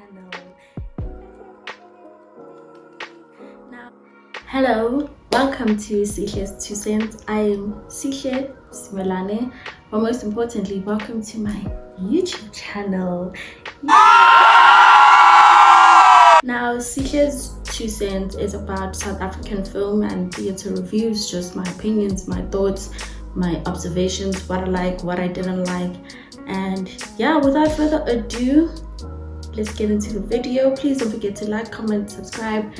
channel. Now, hello, welcome to Sihle's 2 cents. I am Sihle Simelane, but most importantly, welcome to my YouTube channel. Now, Sihle's 2 cents is about South African film and theatre reviews, just my opinions, my thoughts, my observations, what I like, what I didn't like. And yeah, without further ado, let's get into the video. Please don't forget to like, comment, subscribe,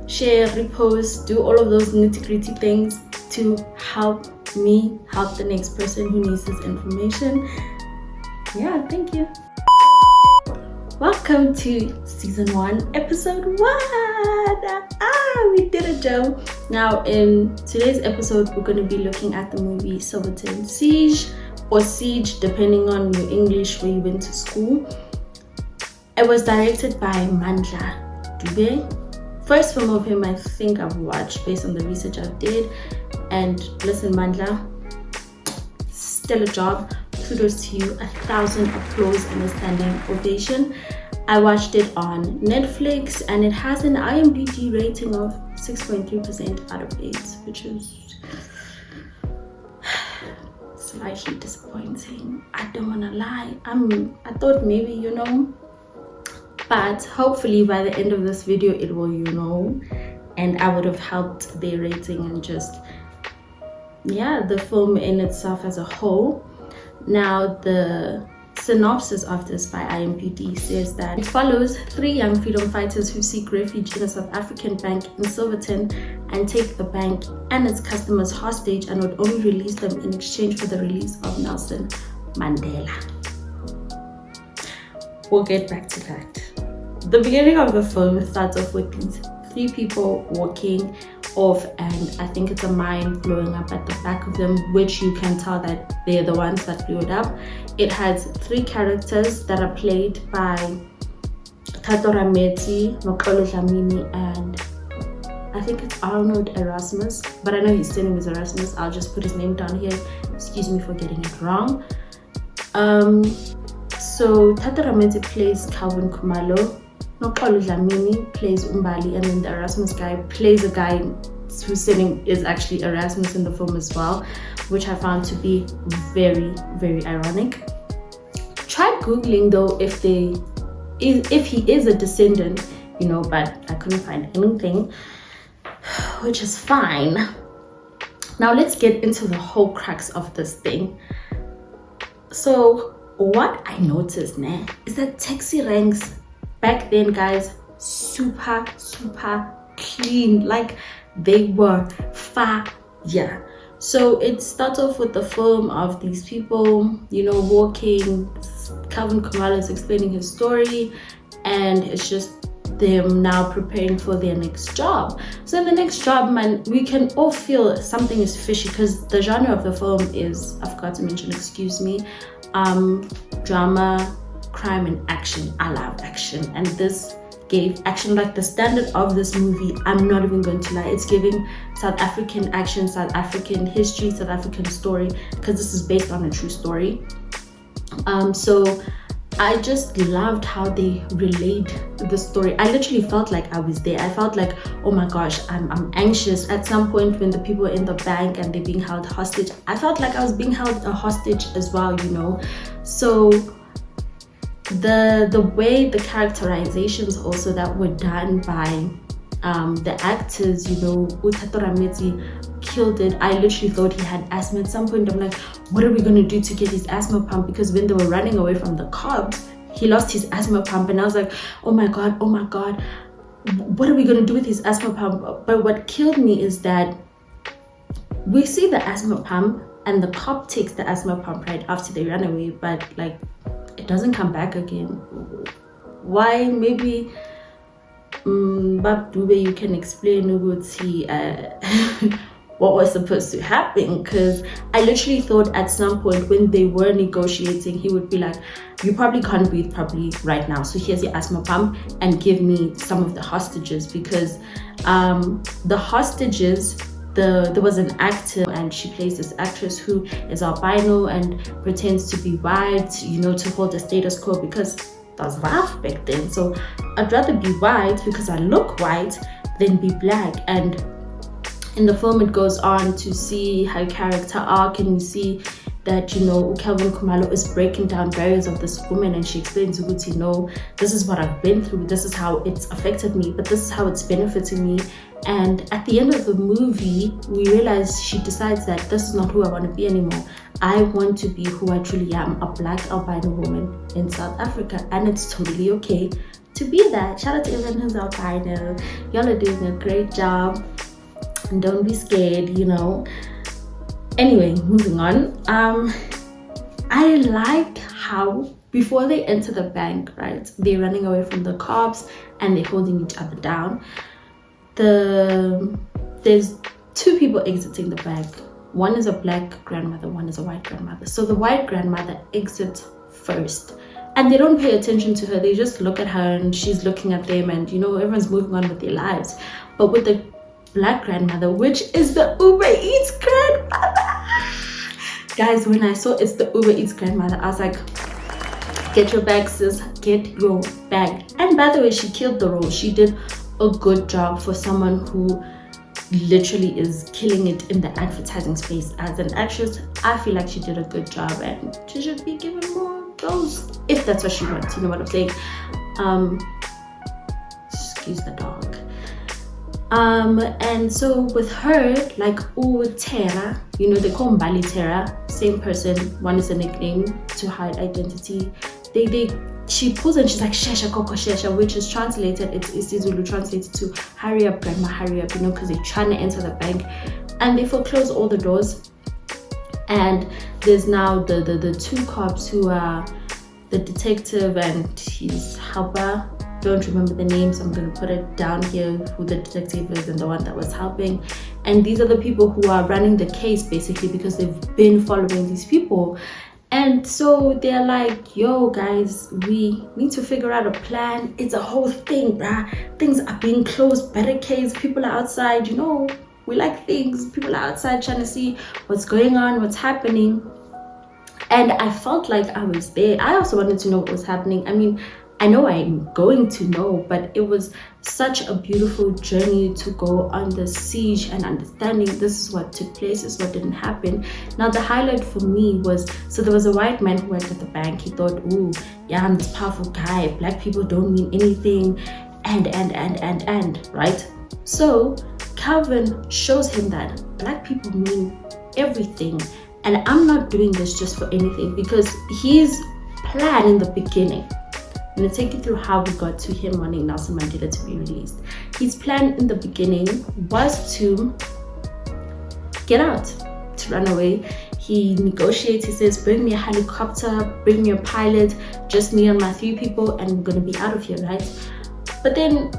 share, repost, do all of those nitty-gritty things to help me help the next person who needs this information. Yeah, thank you. Welcome to season 1, episode 1. We did it, Joe. Now, in today's episode, we're going to be looking at the movie Silverton Siege, or Siege, depending on your English, where you went to school. It was directed by Mandla Dube. First film of him I think I've watched based on the research I did. And listen, Mandla, stellar job. Kudos to you. 1,000 applause and a standing ovation. I watched it on Netflix and it has an IMDb rating of 6.3% out of 8, which is slightly disappointing. I don't want to lie. I thought maybe, but hopefully by the end of this video it will, and I would have helped their rating and just, the film in itself as a whole. Now, the synopsis of this by IMDb says that it follows 3 young freedom fighters who seek refuge in a South African bank in Silverton and take the bank and its customers hostage and would only release them in exchange for the release of Nelson Mandela. We'll get back to that. The beginning of the film starts off with these 3 people walking off, and I think it's a mine blowing up at the back of them, which you can tell that they're the ones that blew it up. It has 3 characters that are played by Thato Rameti, Nokolo Dlamini, and I think it's Arnold Erasmus, but I know his surname is Erasmus. I'll just put his name down here. Excuse me for getting it wrong. So Thato Rameti plays Calvin Khumalo, Nokolo Dlamini plays Umbali, and then the Erasmus guy plays a guy whose surname is actually Erasmus in the film as well, which I found to be very, very ironic. Tried googling though if he is a descendant, but I couldn't find anything, which is fine. Now let's get into the whole crux of this thing. So what I noticed is that taxi ranks back then, guys, super clean. Like, they were fire. So it starts off with the film of these people, walking. Calvin Khumalo is explaining his story, and it's just them now preparing for their next job. So in the next job, man, we can all feel something is fishy because the genre of the film is, I forgot to mention, excuse me, drama, crime and action. I love action, and this gave action. Like, the standard of this movie, I'm not even going to lie, it's giving South African action, South African history, South African story, because this is based on a true story. So I just loved how they relayed the story. I literally felt like I was there. I felt like, oh my gosh, I'm anxious. At some point when the people are in the bank and they're being held hostage, I felt like I was being held a hostage as well, So the way the characterizations also that were done by the actors, Thato Rameti killed it. I literally thought he had asthma. At some point I'm like, what are we going to do to get his asthma pump? Because when they were running away from the cops, he lost his asthma pump, and I was like, oh my god, what are we going to do with his asthma pump? But what killed me is that we see the asthma pump and the cop takes the asthma pump right after they run away, but like, it doesn't come back again. Why? Maybe Bab Dube, you can explain what was supposed to happen, because I literally thought at some point when they were negotiating, he would be like, you probably can't breathe properly right now, so here's your asthma pump and give me some of the hostages. Because the hostages, there was an actor, and she plays this actress who is albino and pretends to be white, to hold the status quo, because that was rough back then. So I'd rather be white because I look white than be black. And in the film it goes on to see her character arc, and we see that, you know, Calvin Khumalo is breaking down barriers of this woman, and she explains, you know, this is what I've been through, this is how it's affected me, but this is how it's benefiting me. And at the end of the movie, we realize she decides that this is not who I want to be anymore. I want to be who I truly am, a black albino woman in South Africa, and it's totally okay to be that. Shout out to everyone who's albino. Y'all are doing a great job, and don't be scared, you know. Anyway, moving on. I liked how before they enter the bank, right, they're running away from the cops and they're holding each other down. There's two people exiting the bank. One is a black grandmother, one is a white grandmother. So the white grandmother exits first, and they don't pay attention to her. They just look at her and she's looking at them, and, you know, everyone's moving on with their lives. But with the black grandmother, which is the Uber Eats grandmother, guys, when I saw it's the Uber Eats grandmother, I was like, get your bag, sis, get your bag. And by the way, she killed the role. She did a good job for someone who literally is killing it in the advertising space. As an actress, I feel like she did a good job, and she should be given more of those if that's what she wants, you know what I'm saying. Excuse the dog. And so with her, like Tera, you know, they call Mbali Tera, same person, one is a nickname to hide identity. She pulls and she's like, Shesha Koko Shesha, which is translated, it's isiZulu translated to hurry up grandma, hurry up, you know, because they're trying to enter the bank, and they foreclose all the doors. And there's now the two cops who are the detective and his helper. Don't remember the names. I'm going to put it down here who the detective is and the one that was helping. And these are the people who are running the case, basically, because they've been following these people. And so they're like, yo guys, we need to figure out a plan. It's a whole thing, bruh. Things are being closed, barricades, people are outside, you know, we like things. People are outside trying to see what's going on, what's happening. And I felt like I was there. I also wanted to know what was happening. I mean, I know I'm going to know, but it was such a beautiful journey to go on the siege and understanding this is what took place, this is what didn't happen. Now the highlight for me was, so there was a white man who worked at the bank. He thought, ooh, yeah, I'm this powerful guy, black people don't mean anything, and right? So Calvin shows him that black people mean everything, and I'm not doing this just for anything, because his plan in the beginning, I'm going to take you through how we got to him wanting Nelson Mandela to be released. His plan in the beginning was to get out, to run away. He negotiates, he says, bring me a helicopter, bring me a pilot, just me and my 3 people, and we're going to be out of here, right? But then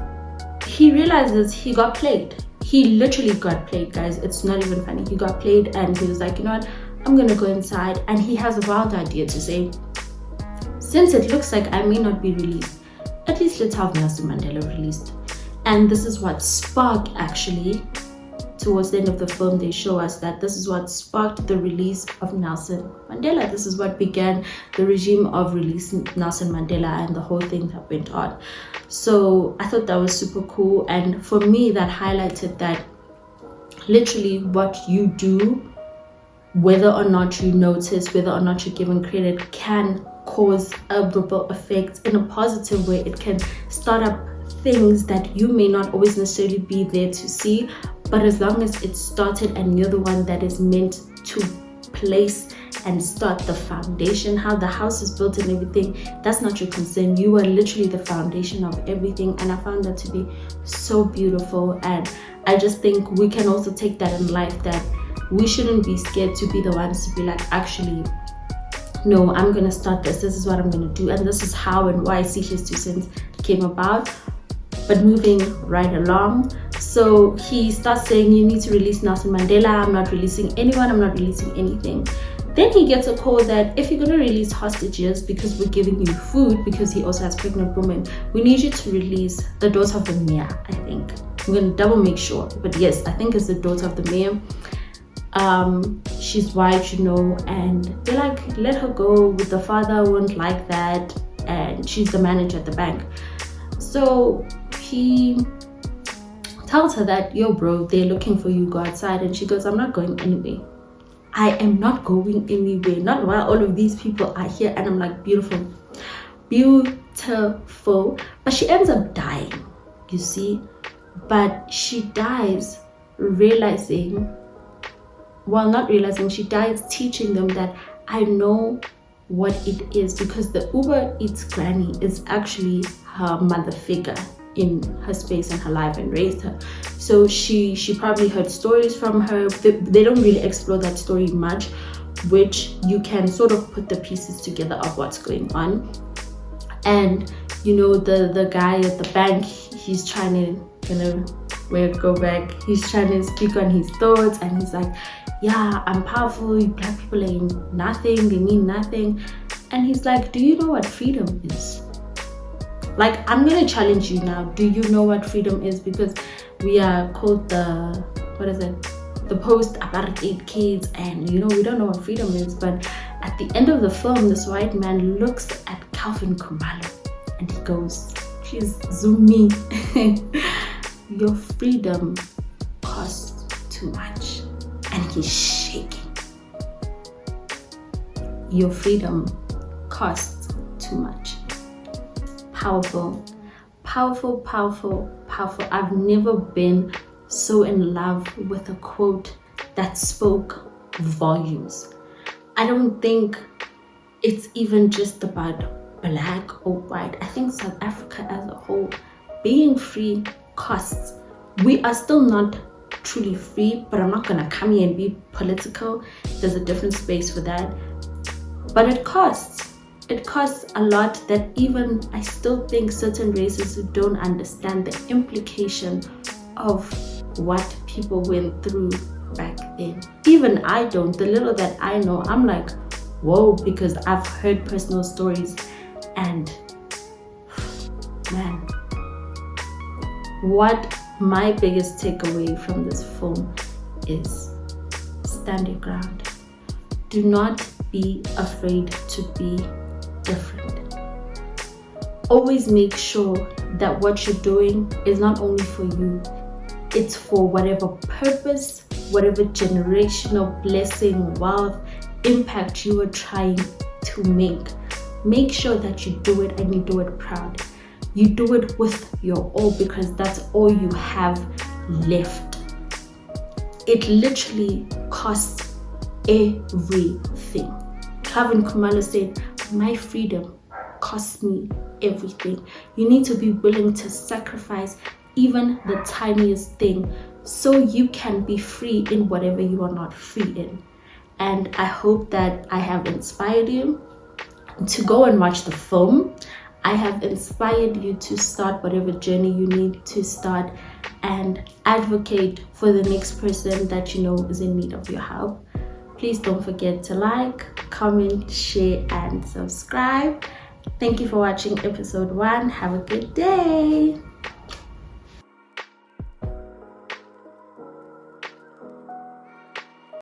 he realizes he got played. He literally got played, guys. It's not even funny. He got played, and he was like, you know what? I'm going to go inside. And he has a wild idea to say, since it looks like I may not be released, at least let's have Nelson Mandela released. And this is what sparked, actually, towards the end of the film, they show us that this is what sparked the release of Nelson Mandela. This is what began the regime of releasing Nelson Mandela and the whole thing that went on. So I thought that was super cool. And for me, that highlighted that literally what you do, whether or not you notice, whether or not you're given credit, can cause a ripple effect in a positive way. It can start up things that you may not always necessarily be there to see, but as long as it started and you're the one that is meant to place and start the foundation, how the house is built and everything, that's not your concern. You are literally the foundation of everything, and I found that to be so beautiful. And I just think we can also take that in life, that we shouldn't be scared to be the ones to be like, actually, no, I'm gonna start this is what I'm gonna do, and this is how and why Sihle's 2 cents came about. But moving right along, so he starts saying, you need to release Nelson Mandela. I'm not releasing anyone, I'm not releasing anything. Then he gets a call that if you're gonna release hostages, because we're giving you food, because he also has pregnant women, we need you to release the daughter of the mayor. I think I'm gonna double make sure, but yes, I think it's the daughter of the mayor. She's white, you know, and they're like, let her go. With the father won't like that, and she's the manager at the bank. So he tells her that, yo bro, they're looking for you, go outside. And she goes, I'm not going anywhere. I am not going anywhere, not while all of these people are here. And I'm like, beautiful. But she ends up dying, you see. But she dies she dies teaching them that I know what it is, because the Uber Eats granny is actually her mother figure in her space and her life and raised her. So she probably heard stories from her. They don't really explore that story much, which you can sort of put the pieces together of what's going on. And you know, the guy at the bank, he's trying to go back, he's trying to speak on his thoughts, and he's like, yeah, I'm powerful, black people ain't nothing, they mean nothing. And he's like, do you know what freedom is? Like, I'm gonna challenge you now, do you know what freedom is? Because we are called the post-apartheid kids, and you know, we don't know what freedom is. But at the end of the film, this white man looks at Calvin Khumalo and he goes, please zoom me. Your freedom costs too much. And he's shaking. Your freedom costs too much. Powerful, powerful, powerful, powerful. I've never been so in love with a quote that spoke volumes. I don't think it's even just about black or white. I think South Africa as a whole, being free costs. We are still not truly free, but I'm not gonna come here and be political. There's a different space for that. But it costs. It costs a lot that even I still think certain races who don't understand the implication of what people went through back then. Even I don't. The little that I know, I'm like, whoa, because I've heard personal stories. And man, what my biggest takeaway from this film is, stand your ground. Do not be afraid to be different. Always make sure that what you're doing is not only for you, it's for whatever purpose, whatever generational blessing, wealth, impact you are trying to make. Make sure that you do it and you do it proud. You do it with your all, because that's all you have left. It literally costs everything. Calvin Khumalo said, my freedom costs me everything. You need to be willing to sacrifice even the tiniest thing so you can be free in whatever you are not free in. And I hope that I have inspired you to go and watch the film. I have inspired you to start whatever journey you need to start and advocate for the next person that you know is in need of your help. Please don't forget to like, comment, share, and subscribe. Thank you for watching episode 1. Have a good day.